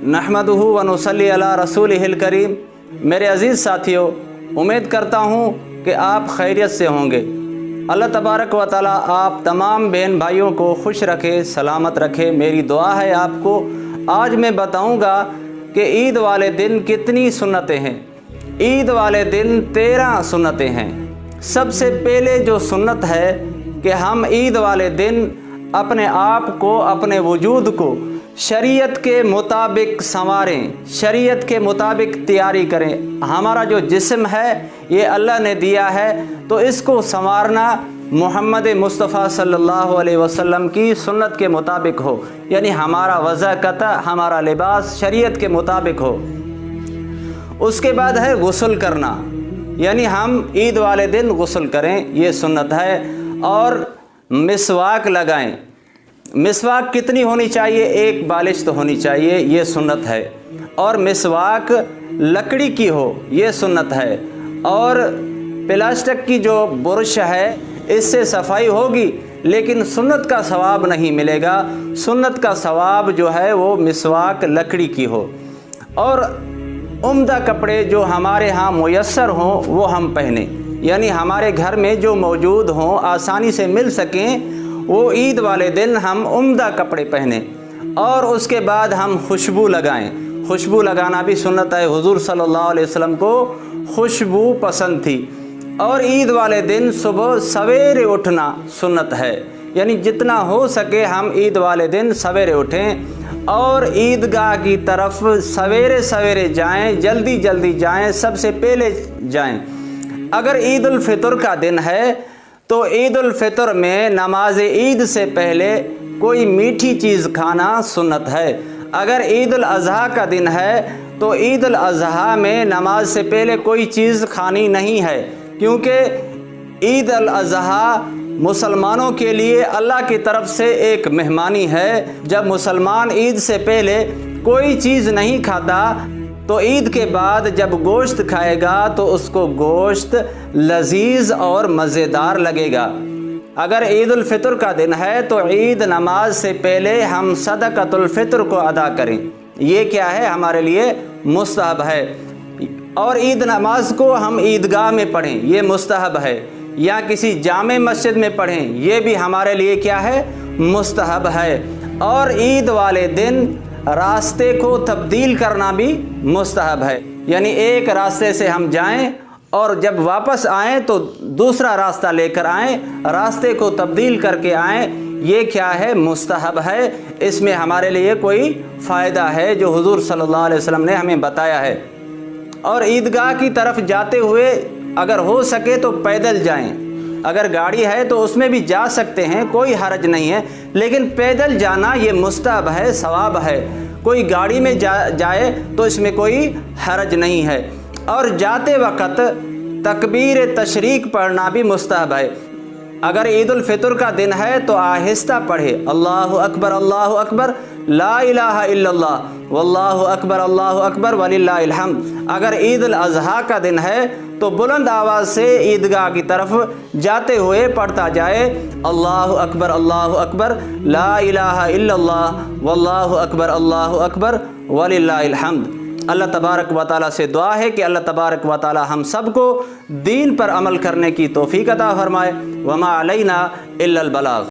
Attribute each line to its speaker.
Speaker 1: नहमदुहु व नुसल्ली अला रसूलिहिल करीम। मेरे अज़ीज़ साथियों, उम्मीद करता हूँ कि आप खैरियत से होंगे। अल्लाह तबारक व तआला आप तमाम बहन भाइयों को खुश रखे, सलामत रखे। मेरी दुआ है आपको। आज मैं बताऊँगा कि ईद वाले दिन कितनी सुन्नतें हैं। ईद वाले दिन 13 सुन्नतें हैं। सबसे पहले जो सुन्नत है कि हम ईद वाले दिन अपने आप को, अपने वजूद को शरीयत के मुताबिक संवारें, शरीयत के मुताबिक तैयारी करें। हमारा जो जिस्म है ये अल्लाह ने दिया है, तो इसको संवारना मोहम्मद मुस्तफ़ा सल्लल्लाहु अलैहि वसल्लम की सुन्नत के मुताबिक हो, यानी हमारा वज़ाकता, हमारा लिबास शरीयत के मुताबिक हो। उसके बाद है गुस्ल करना, यानी हम ईद वाले दिन गुस्ल करें, ये सुन्नत है। और मिसवाक लगाएं। मिसवाक कितनी होनी चाहिए? एक बालिश तो होनी चाहिए, ये सुन्नत है। और मिसवाक लकड़ी की हो, ये सुन्नत है। और प्लास्टिक की जो बुरश है इससे सफाई होगी, लेकिन सुन्नत का सवाब नहीं मिलेगा। सुन्नत का सवाब जो है वो मिसवाक लकड़ी की हो। और उम्दा कपड़े जो हमारे यहाँ मुयस्सर हों वो हम पहने, यानी हमारे घर में जो मौजूद हों, आसानी से मिल सकें, वो ईद वाले दिन हम उम्दा कपड़े पहने। और उसके बाद हम खुशबू लगाएं। खुशबू लगाना भी सुन्नत है। हुजूर सल्लल्लाहु अलैहि वसल्लम को खुशबू पसंद थी। और ईद वाले दिन सुबह सवेरे उठना सुन्नत है, यानी जितना हो सके हम ईद वाले दिन सवेरे उठें और ईदगाह की तरफ सवेरे सवेरे जाएं, जल्दी जल्दी जाएं, सबसे पहले जाएं। अगर ईद उल फितर का दिन है तो ईद उल फितर में नमाज ईद से पहले कोई मीठी चीज़ खाना सुन्नत है। अगर ईद उल अज़हा का दिन है तो ईद उल अज़हा में नमाज से पहले कोई चीज़ खानी नहीं है, क्योंकि ईद उल अज़हा मुसलमानों के लिए अल्लाह की तरफ से एक मेहमानी है। जब मुसलमान ईद से पहले कोई चीज़ नहीं खाता तो ईद के बाद जब गोश्त खाएगा तो उसको गोश्त लजीज और मज़ेदार लगेगा। अगर ईद उल फितर का दिन है तो ईद नमाज से पहले हम सदक़तुल फितर को अदा करें। ये क्या है? हमारे लिए मुस्तहब है। और ईद नमाज को हम ईदगाह में पढ़ें, ये मुस्तहब है। या किसी जामे मस्जिद में पढ़ें, ये भी हमारे लिए क्या है? मुस्तहब है। और ईद वाले दिन रास्ते को तब्दील करना भी मुस्तहब है, यानी एक रास्ते से हम जाएं और जब वापस आएं तो दूसरा रास्ता लेकर आएं, रास्ते को तब्दील करके आएं। ये क्या है? मुस्तहब है। इसमें हमारे लिए कोई फ़ायदा है जो हुजूर सल्लल्लाहु अलैहि वसल्लम ने हमें बताया है। और ईदगाह की तरफ जाते हुए अगर हो सके तो पैदल जाएं। अगर गाड़ी है तो उसमें भी जा सकते हैं, कोई हरज नहीं है, लेकिन पैदल जाना ये मुस्तहब है, सवाब है। कोई गाड़ी में जाए तो इसमें कोई हरज नहीं है। और जाते वक्त तकबीर तशरीक पढ़ना भी मुस्तहब है। अगर ईद उल फितर का दिन है तो आहिस्ता पढ़े, अल्लाहु अकबर, ला इलाहा इल्लल्लाह, वल्लाहु अकबर वलिल्लाहिल हम्द। अगर ईद उल अज़हा का दिन है तो बुलंद आवाज़ से ईदगाह की तरफ जाते हुए पढ़ता जाए, अल्लाहु अकबर, ला इलाहा इल्लल्लाह, वल्लाहु अकबर वलिल्लाहिल हम्द। अल्लाह तबारक व तआला से दुआ है कि अल्लाह तबारक व तआला हम सबको दीन पर अमल करने की तौफीक अता फरमाए। वमा अलैना इल्लल बलाग।